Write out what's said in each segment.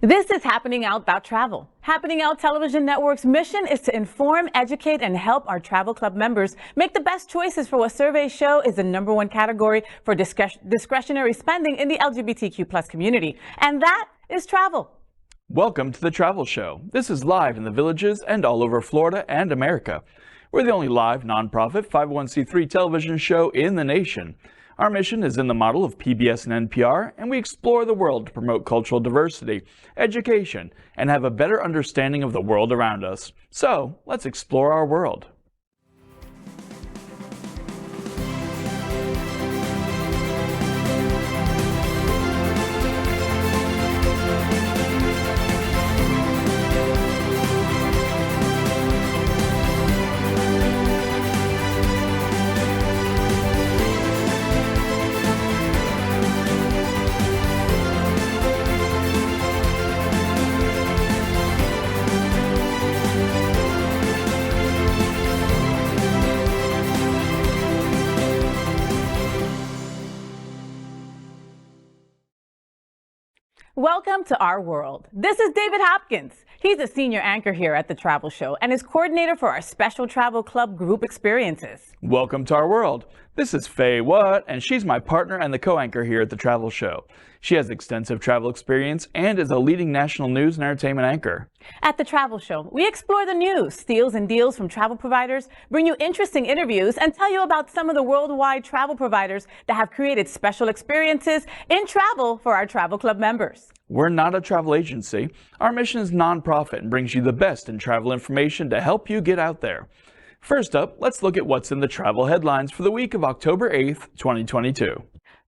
This is Happening Out Travel. Happening Out Television Network's mission is to inform, educate, and help our travel club members make the best choices for what surveys show is the #1 category for discretionary spending in the LGBTQ plus community, and that is travel. Welcome to the Travel Show. This is live in the Villages and all over Florida and America. We're the only live, nonprofit 501c3 television show in the nation. Our mission is in the model of PBS and NPR, and we explore the world to promote cultural diversity, education, and have a better understanding of the world around us. So, let's explore our world. Welcome to our world. This is David Hopkins. He's a senior anchor here at the Travel Show and is coordinator for our special travel club group experiences. Welcome to our world. This is Faye Watt, and she's my partner and the co-anchor here at the Travel Show. She has extensive travel experience and is a leading national news and entertainment anchor. At the Travel Show, we explore the news, steals and deals from travel providers, bring you interesting interviews, and tell you about some of the worldwide travel providers that have created special experiences in travel for our travel club members. We're not a travel agency. Our mission is nonprofit and brings you the best in travel information to help you get out there. First up, let's look at what's in the travel headlines for the week of October 8th, 2022.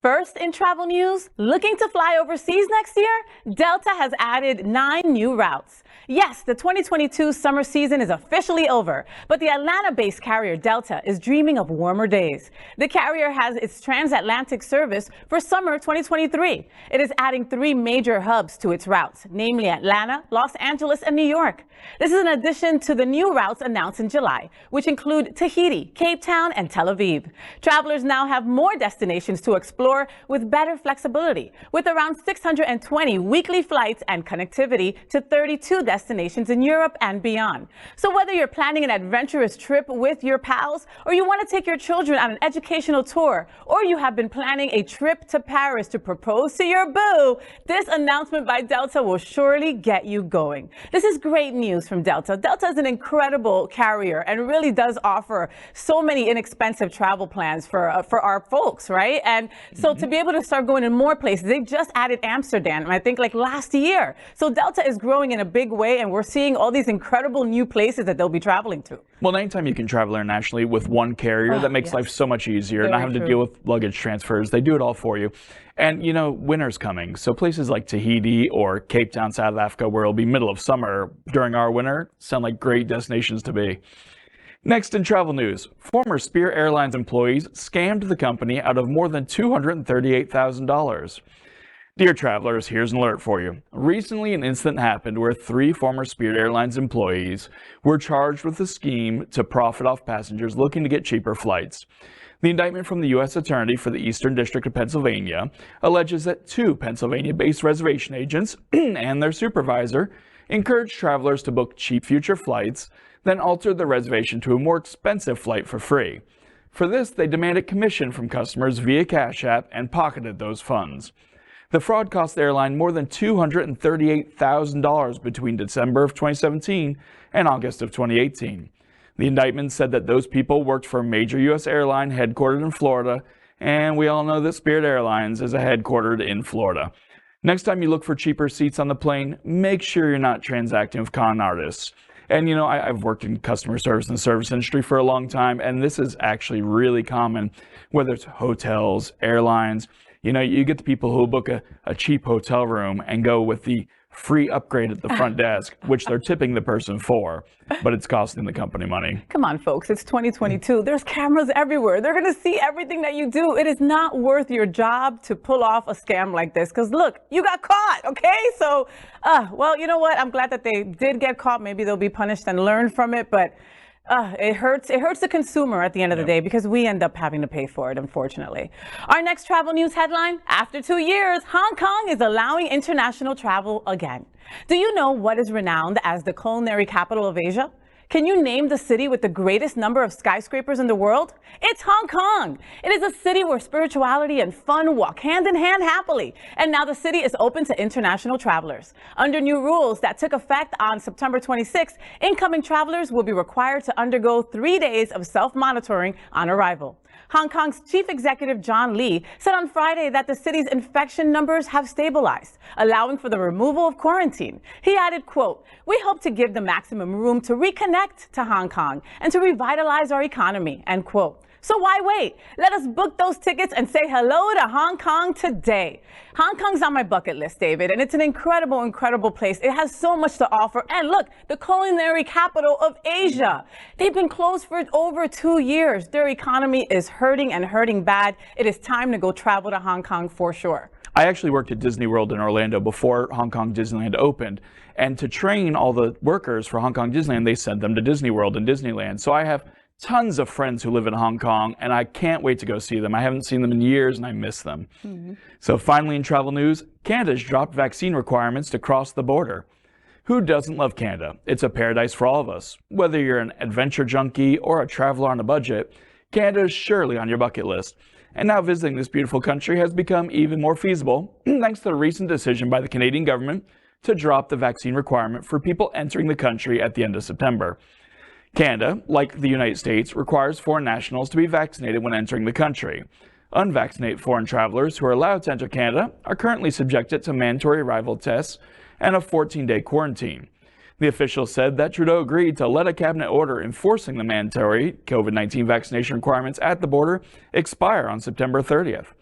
First, in travel news, looking to fly overseas next year? Delta has added 9 new routes. Yes, the 2022 summer season is officially over, but the Atlanta-based carrier Delta is dreaming of warmer days. The carrier has its transatlantic service for summer 2023. It is adding 3 major hubs to its routes, namely Atlanta, Los Angeles, and New York. This is in addition to the new routes announced in July, which include Tahiti, Cape Town, and Tel Aviv. Travelers now have more destinations to explore with better flexibility, with around 620 weekly flights and connectivity to 32 destinations in Europe and beyond. So whether you're planning an adventurous trip with your pals, or you want to take your children on an educational tour, or you have been planning a trip to Paris to propose to your boo, this announcement by Delta will surely get you going. This is great news from Delta. Delta is an incredible carrier and really does offer so many inexpensive travel plans for our folks, right? And so to be able to start going in more places, they just added Amsterdam, I think like last year. So Delta is growing in a big way, and we're seeing all these incredible new places that they'll be traveling to. Well, anytime you can travel internationally with one carrier, that makes life so much easier. Not having to deal with luggage transfers. They do it all for you. And, you know, winter's coming. So places like Tahiti or Cape Town, South Africa, where it'll be middle of summer during our winter, sound like great destinations to be. Next in travel news, former Spirit Airlines employees scammed the company out of more than $238,000. Dear travelers, here's an alert for you. Recently, an incident happened where 3 former Spirit Airlines employees were charged with a scheme to profit off passengers looking to get cheaper flights. The indictment from the U.S. Attorney for the Eastern District of Pennsylvania alleges that 2 Pennsylvania-based reservation agents and their supervisor encouraged travelers to book cheap future flights, then altered the reservation to a more expensive flight for free. For this, they demanded commission from customers via Cash App and pocketed those funds. The fraud cost the airline more than $238,000 between December of 2017 and August of 2018. The indictment said that those people worked for a major U.S. airline headquartered in Florida, and we all know that Spirit Airlines is headquartered in Florida. Next time you look for cheaper seats on the plane, make sure you're not transacting with con artists. And you know, I've worked in customer service and the service industry for a long time, and this is actually really common, whether it's hotels, airlines. You know, you get the people who book a cheap hotel room and go with the free upgrade at the front desk, which they're tipping the person for, but it's costing the company money. Come on, folks, it's 2022. There's cameras everywhere. They're going to see everything that you do. It is not worth your job to pull off a scam like this, because look, you got caught, okay? So, well, you know what? I'm glad that they did get caught. Maybe they'll be punished and learn from it, but It hurts the consumer at the end of the day because we end up having to pay for it, unfortunately. Our next travel news headline: after 2 years, Hong Kong is allowing international travel again. Do you know what is renowned as the culinary capital of Asia? Can you name the city with the greatest number of skyscrapers in the world? It's Hong Kong. It is a city where spirituality and fun walk hand in hand happily. And now the city is open to international travelers. Under new rules that took effect on September 26, incoming travelers will be required to undergo 3 days of self-monitoring on arrival. Hong Kong's chief executive John Lee said on Friday that the city's infection numbers have stabilized, allowing for the removal of quarantine. He added, quote, "We hope to give the maximum room to reconnect to Hong Kong and to revitalize our economy," end quote. So why wait? Let us book those tickets and say hello to Hong Kong today. Hong Kong's on my bucket list, David, and it's an incredible, incredible place. It has so much to offer. And look, the culinary capital of Asia. They've been closed for over 2 years. Their economy is hurting and hurting bad. It is time to go travel to Hong Kong for sure. I actually worked at Disney World in Orlando before Hong Kong Disneyland opened. And to train all the workers for Hong Kong Disneyland, they sent them to Disney World and Disneyland. So I have tons of friends who live in Hong Kong, and I can't wait to go see them. I haven't seen them in years, and I miss them. So finally, in travel news, Canada's dropped vaccine requirements to cross the border. Who doesn't love Canada? It's a paradise for all of us. Whether you're an adventure junkie or a traveler on a budget, Canada is surely on your bucket list. And now visiting this beautiful country has become even more feasible thanks to the recent decision by the Canadian government to drop the vaccine requirement for people entering the country at the end of September. Canada, like the United States, requires foreign nationals to be vaccinated when entering the country. Unvaccinated foreign travelers who are allowed to enter Canada are currently subjected to mandatory arrival tests and a 14-day quarantine. The officials said that Trudeau agreed to let a cabinet order enforcing the mandatory COVID-19 vaccination requirements at the border expire on September 30th.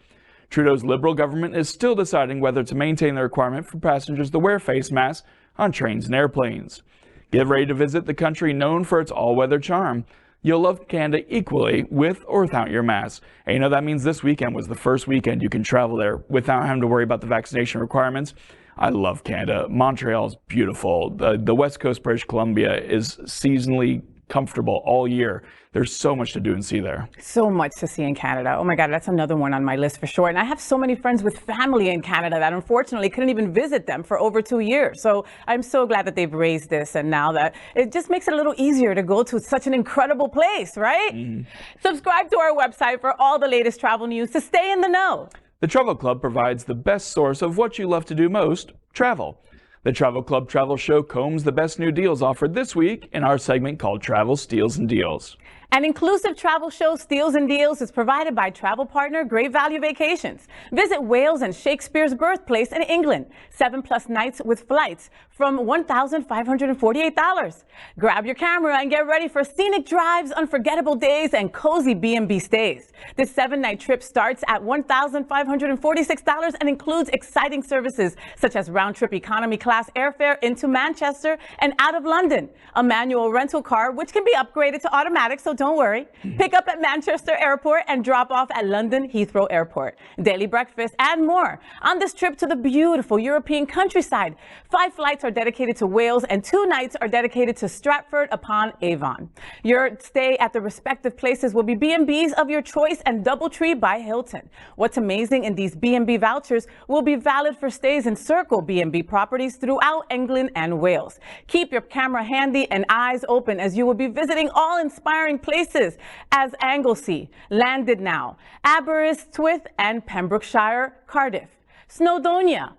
Trudeau's Liberal government is still deciding whether to maintain the requirement for passengers to wear face masks on trains and airplanes. Get ready to visit the country known for its all-weather charm. You'll love Canada equally with or without your mask. And you know that means this weekend was the first weekend you can travel there without having to worry about the vaccination requirements. I love Canada. Montreal is beautiful. The West Coast, British Columbia is seasonally comfortable all year. There's so much to do and see there. So much to see in Canada. Oh my God, that's another one on my list for sure. And I have so many friends with family in Canada that unfortunately couldn't even visit them for over 2 years. So I'm so glad that they've raised this, and now that it just makes it a little easier to go to such an incredible place, right? Subscribe to our website for all the latest travel news to stay in the know. The Travel Club provides the best source of what you love to do most, travel. The Travel Club Travel Show combs the best new deals offered this week in our segment called Travel Steals and Deals. An inclusive travel show, Steals and Deals, is provided by travel partner Great Value Vacations. Visit Wales and Shakespeare's birthplace in England. 7+ nights with flights from $1,548. Grab your camera and get ready for scenic drives, unforgettable days, and cozy B&B stays. This 7-night trip starts at $1,546 and includes exciting services such as round-trip economy class airfare into Manchester and out of London, a manual rental car which can be upgraded to automatic, so don't worry. Pick up at Manchester Airport and drop off at London Heathrow Airport. Daily breakfast and more. On this trip to the beautiful European countryside, 5 flights are dedicated to Wales and 2 nights are dedicated to Stratford-upon-Avon. Your stay at the respective places will be B&Bs of your choice and DoubleTree by Hilton. What's amazing in these B&B vouchers will be valid for stays in Circle B&B properties throughout England and Wales. Keep your camera handy and eyes open as you will be visiting all inspiring places as Anglesey, Llandudno, Aberystwyth and Pembrokeshire, Cardiff, Snowdonia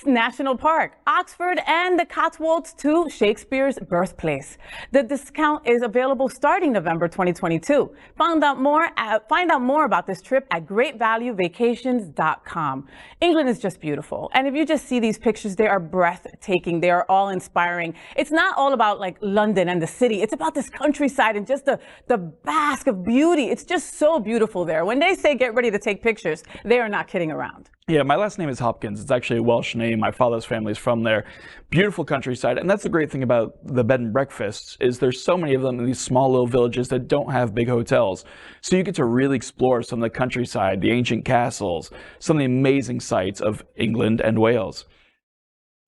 National Park, Oxford, and the Cotswolds to Shakespeare's birthplace. The discount is available starting November 2022. Find out more about this trip at greatvaluevacations.com. England is just beautiful. And if you just see these pictures, they are breathtaking. They are all inspiring. It's not all about like London and the city. It's about this countryside and just the bask of beauty. It's just so beautiful there. When they say get ready to take pictures, they are not kidding around. Yeah, my last name is Hopkins. It's actually a Welsh name. My father's family is from there. Beautiful countryside. And that's the great thing about the bed and breakfasts is there's so many of them in these small little villages that don't have big hotels. So you get to really explore some of the countryside, the ancient castles, some of the amazing sights of England and Wales.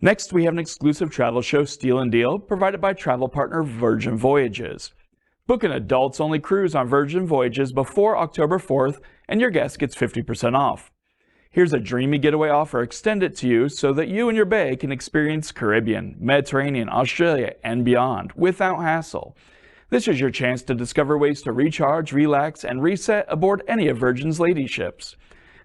Next, we have an exclusive travel show, Steal and Deal, provided by travel partner Virgin Voyages. Book an adults-only cruise on Virgin Voyages before October 4th, and your guest gets 50% off. Here's a dreamy getaway offer extended to you so that you and your bae can experience Caribbean, Mediterranean, Australia, and beyond without hassle. This is your chance to discover ways to recharge, relax, and reset aboard any of Virgin's lady ships.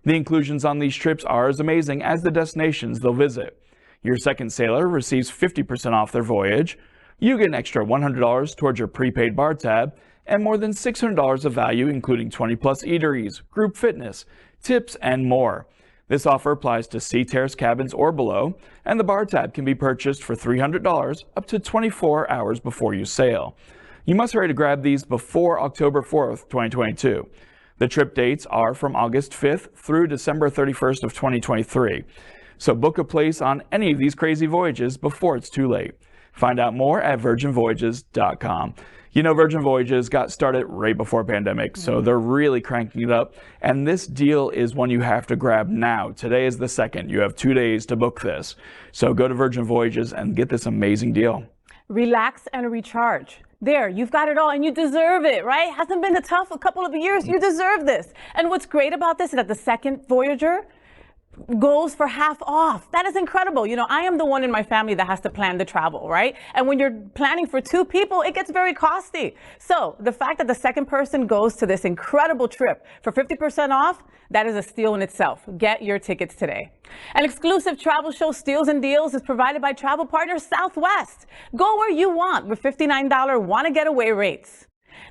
The inclusions on these trips are as amazing as the destinations they'll visit. Your second sailor receives 50% off their voyage. You get an extra $100 towards your prepaid bar tab, and more than $600 of value, including 20-plus eateries, group fitness, tips, and more. This offer applies to Sea Terrace cabins or below, and the bar tab can be purchased for $300 up to 24 hours before you sail. You must hurry to grab these before October 4th, 2022. The trip dates are from August 5th through December 31st of 2023. So book a place on any of these crazy voyages before it's too late. Find out more at virginvoyages.com. You know, Virgin Voyages got started right before pandemic, so they're really cranking it up. And this deal is one you have to grab now. Today is the 2nd. You have 2 days to book this. So go to Virgin Voyages and get this amazing deal. Relax and recharge. There, you've got it all and you deserve it, right? Hasn't been a tough couple of years. You deserve this. And what's great about this is that the second Voyager goes for half off. That is incredible. You know, I am the one in my family that has to plan the travel, right? And when you're planning for 2 people, it gets very costly. So the fact that the second person goes to this incredible trip for 50% off, that is a steal in itself. Get your tickets today. An exclusive travel show, Steals and Deals, is provided by travel partner Southwest. Go where you want with $59 Wanna Getaway rates.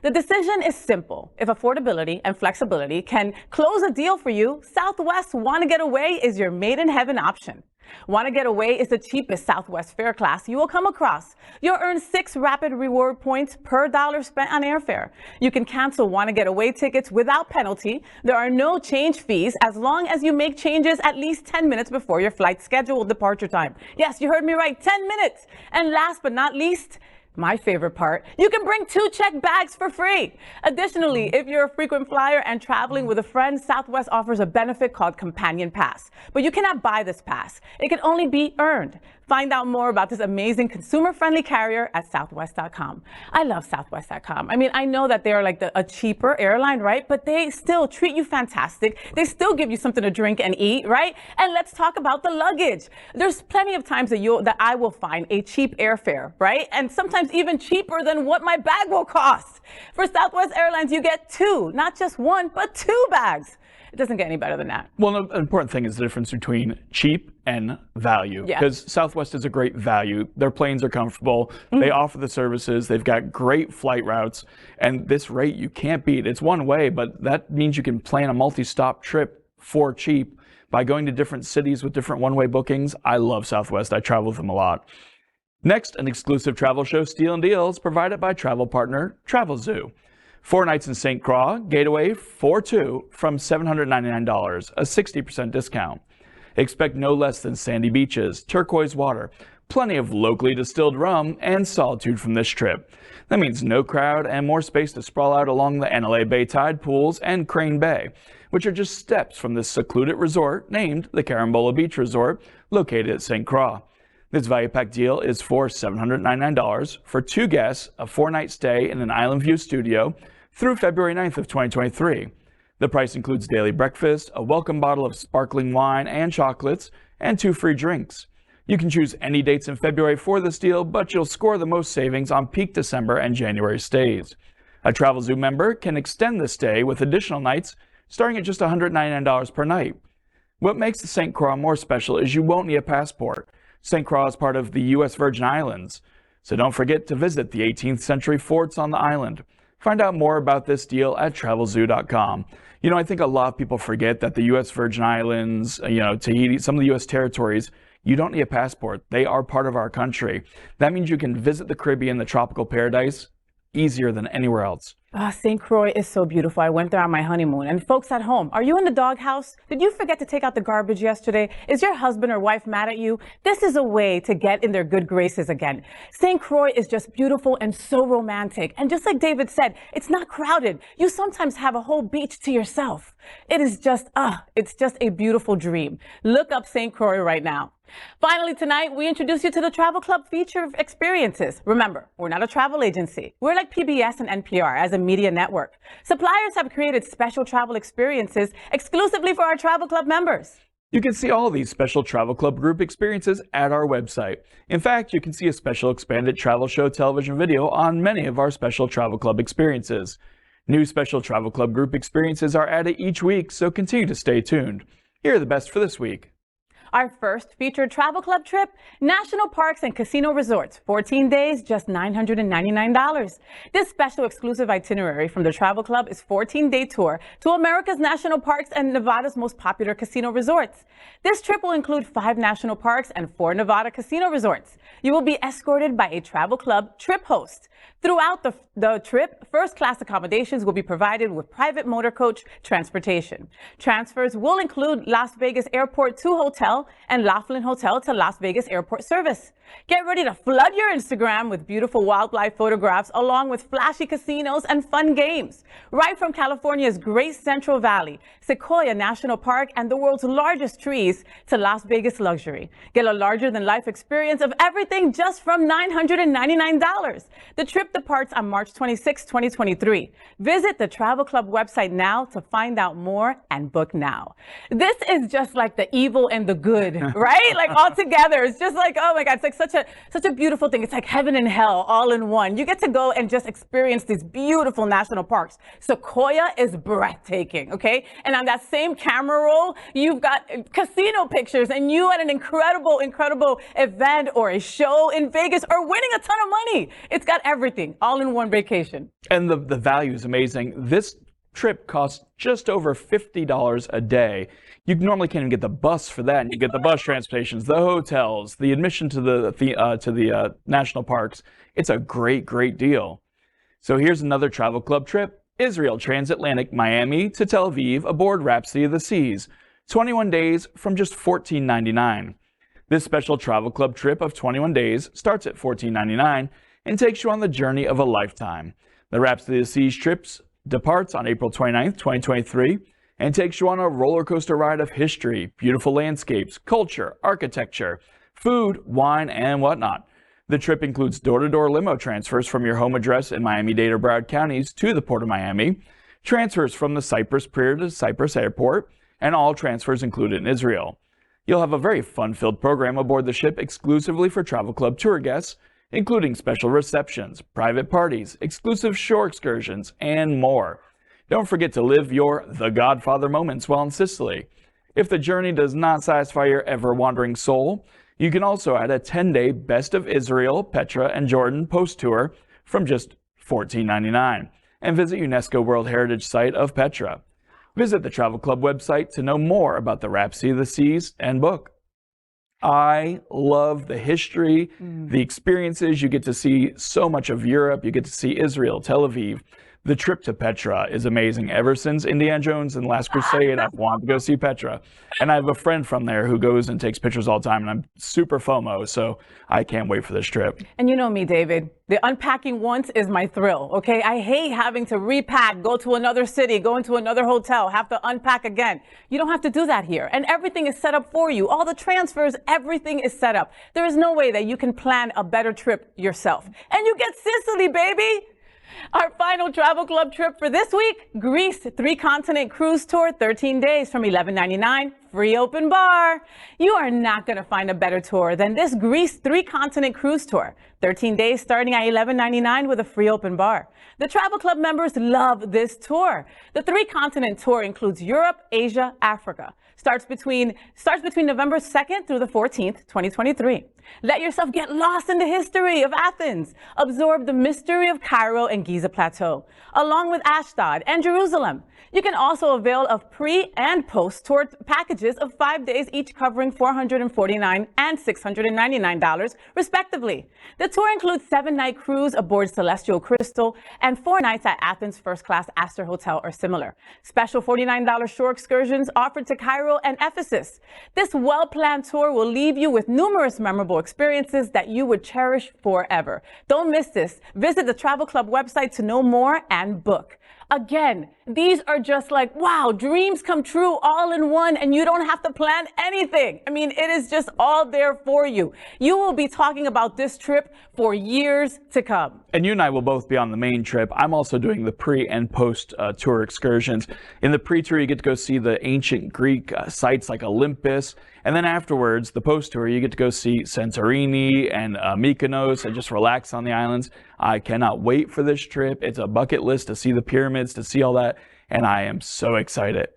The decision is simple. If affordability and flexibility can close a deal for you, Southwest Wanna Getaway is your made-in-heaven option. Wanna Getaway is the cheapest Southwest fare class you will come across. You'll earn 6 rapid reward points per dollar spent on airfare. You can cancel Wanna Getaway tickets without penalty. There are no change fees as long as you make changes at least 10 minutes before your flight's scheduled departure time. Yes, you heard me right, 10 minutes. And last but not least, my favorite part, you can bring 2 checked bags for free. Additionally, if you're a frequent flyer and traveling with a friend, Southwest offers a benefit called Companion Pass. But you cannot buy this pass. It can only be earned. Find out more about this amazing consumer-friendly carrier at southwest.com. I love southwest.com. I mean, I know that they're like a cheaper airline, right? But they still treat you fantastic. They still give you something to drink and eat, right? And let's talk about the luggage. There's plenty of times that I will find a cheap airfare, right? And sometimes even cheaper than what my bag will cost. For Southwest Airlines, you get 2, not just 1, but 2 bags. It doesn't get any better than that. Well, an important thing is the difference between cheap and value. Because Southwest is a great value. Their planes are comfortable. They offer the services. They've got great flight routes. And this rate you can't beat. It's one way, but that means you can plan a multi-stop trip for cheap by going to different cities with different one-way bookings. I love Southwest. I travel with them a lot. Next, an exclusive travel show, Steal and Deals, provided by travel partner Travelzoo. 4 nights in St. Croix, Gateway for 2 from $799, a 60% discount. Expect no less than sandy beaches, turquoise water, plenty of locally distilled rum, and solitude from this trip. That means no crowd and more space to sprawl out along the NLA Bay Tide pools and Crane Bay, which are just steps from this secluded resort named the Carambola Beach Resort, located at St. Croix. This value pack deal is for $799 for 2 guests, a 4-night stay in an Island View studio through February 9th of 2023. The price includes daily breakfast, a welcome bottle of sparkling wine and chocolates, and 2 free drinks. You can choose any dates in February for this deal, but you'll score the most savings on peak December and January stays. A Travelzoo member can extend the stay with additional nights, starting at just $199 per night. What makes the St. Croix more special is you won't need a passport. St. Croix is part of the U.S. Virgin Islands, so don't forget to visit the 18th century forts on the island. Find out more about this deal at travelzoo.com. You know, I think a lot of people forget that the U.S. Virgin Islands, Tahiti, some of the U.S. territories, you don't need a passport. They are part of our country. That means you can visit the Caribbean, the tropical paradise, easier than anywhere else. St. Croix is so beautiful. I went there on my honeymoon. And folks at home, are you in the doghouse? Did you forget to take out the garbage yesterday? Is your husband or wife mad at you? This is a way to get in their good graces again. St. Croix is just beautiful and so romantic. And just like David said, it's not crowded. You sometimes have a whole beach to yourself. It is just, it's just a beautiful dream. Look up St. Croix right now. Finally, tonight, we introduce you to the Travel Club feature experiences. Remember, we're not a travel agency. We're like PBS and NPR as a media network. Suppliers have created special travel experiences exclusively for our Travel Club members. You can see all these special Travel Club group experiences at our website. In fact, you can see a special expanded travel show television video on many of our special Travel Club experiences. New special Travel Club group experiences are added each week, so continue to stay tuned. Here are the best for this week. Our first featured Travel Club trip, National Parks and Casino Resorts, 14 days, just $999. This special exclusive itinerary from the Travel Club is a 14-day tour to America's national parks and Nevada's most popular casino resorts. This trip will include 5 national parks and 4 Nevada casino resorts. You will be escorted by a Travel Club trip host. Throughout the trip, first-class accommodations will be provided with private motor coach transportation. Transfers will include Las Vegas Airport to Hotel and Laughlin Hotel to Las Vegas Airport service. Get ready to flood your Instagram with beautiful wildlife photographs along with flashy casinos and fun games. Right from California's Great Central Valley, Sequoia National Park, and the world's largest trees to Las Vegas luxury. Get a larger-than-life experience of everything just from $999. The trip departs on March 26, 2023. Visit the Travel Club website now to find out more and book now. This is just like the evil and the good, right? Like all together. It's just like, oh my God, it's like such a beautiful thing. It's like heaven and hell all in one. You get to go and just experience these beautiful national parks. Sequoia is breathtaking, okay? And on that same camera roll, you've got casino pictures and you at an incredible event or a show in Vegas or winning a ton of money. It's got everything all in one vacation. And the value is amazing. This trip costs just over $50 a day. You normally can't even get the bus for that. And you get the bus transportations, the hotels, the admission to the national parks. It's a great deal. So here's another Travel Club trip. Israel Transatlantic Miami to Tel Aviv aboard Rhapsody of the Seas. 21 days from just $14.99. This special Travel Club trip of 21 days starts at $14.99 and takes you on the journey of a lifetime. The Rhapsody of the Seas trips departs on April 29, 2023, and takes you on a roller coaster ride of history, beautiful landscapes, culture, architecture, food, wine, and whatnot. The trip includes door-to-door limo transfers from your home address in Miami-Dade or Broward counties to the Port of Miami, transfers from the Cyprus Pier to Cyprus Airport, and all transfers included in Israel. You'll have a very fun-filled program aboard the ship exclusively for Travel Club tour guests, including special receptions, private parties, exclusive shore excursions, and more. Don't forget to live your The Godfather moments while in Sicily. If the journey does not satisfy your ever-wandering soul, you can also add a 10-day Best of Israel, Petra, and Jordan post-tour from just $14.99 and visit UNESCO World Heritage Site of Petra. Visit the Travel Club website to know more about the Rhapsody of the Seas and book. I love the history, the experiences. You get to see so much of Europe. You get to see Israel, Tel Aviv. The trip to Petra is amazing. Ever since Indiana Jones and Last Crusade, I've wanted to go see Petra. And I have a friend from there who goes and takes pictures all the time, and I'm super FOMO, so I can't wait for this trip. And you know me, David. The unpacking once is my thrill, okay? I hate having to repack, go to another city, go into another hotel, have to unpack again. You don't have to do that here. And everything is set up for you. All the transfers, everything is set up. There is no way that you can plan a better trip yourself. And you get Sicily, baby! Our final Travel Club trip for this week, Greece 3-continent cruise tour, 13 days from $11.99, free open bar. You are not going to find a better tour than this Greece 3-continent cruise tour. 13 days starting at $11.99 with a free open bar. The Travel Club members love this tour. The 3-continent tour includes Europe, Asia, Africa. Starts between November 2nd through the 14th, 2023. Let yourself get lost in the history of Athens. Absorb the mystery of Cairo and Giza Plateau, along with Ashdod and Jerusalem. You can also avail of pre- and post-tour packages of 5 days, each covering $449 and $699, respectively. The tour includes 7-night cruise aboard Celestial Crystal and 4 nights at Athens first-class Astor Hotel or similar. Special $49 shore excursions offered to Cairo and Ephesus. This well-planned tour will leave you with numerous memorable experiences that you would cherish forever. Don't miss this. Visit the Travel Club website to know more and book. Again, these are just like, wow, dreams come true all in one, and you don't have to plan anything. I mean, it is just all there for you. You will be talking about this trip for years to come. And you and I will both be on the main trip. I'm also doing the pre and post tour excursions. In the pre-tour, you get to go see the ancient Greek sites like Olympus. And then afterwards, the post-tour, you get to go see Santorini and Mykonos and just relax on the islands. I cannot wait for this trip. It's a bucket list to see the pyramids, to see all that. And I am so excited.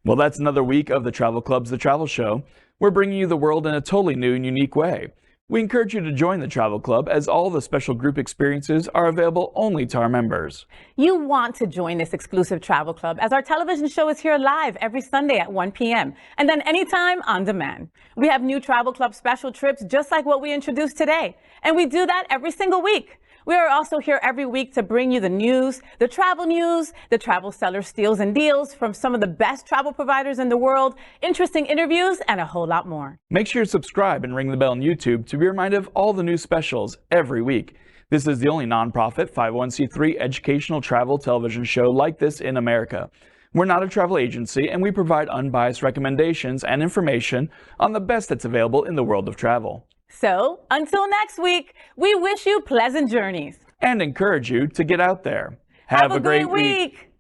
Well, that's another week of the Travel Club's The Travel Show. We're bringing you the world in a totally new and unique way. We encourage you to join the Travel Club as all the special group experiences are available only to our members. You want to join this exclusive Travel Club as our television show is here live every Sunday at 1 p.m. and then anytime on demand. We have new Travel Club special trips just like what we introduced today, and we do that every single week. We are also here every week to bring you the news, the travel seller steals and deals from some of the best travel providers in the world, interesting interviews, and a whole lot more. Make sure to subscribe and ring the bell on YouTube to be reminded of all the new specials every week. This is the only nonprofit 501c3 educational travel television show like this in America. We're not a travel agency, and we provide unbiased recommendations and information on the best that's available in the world of travel. So, until next week, we wish you pleasant journeys. And encourage you to get out there. Have a great week.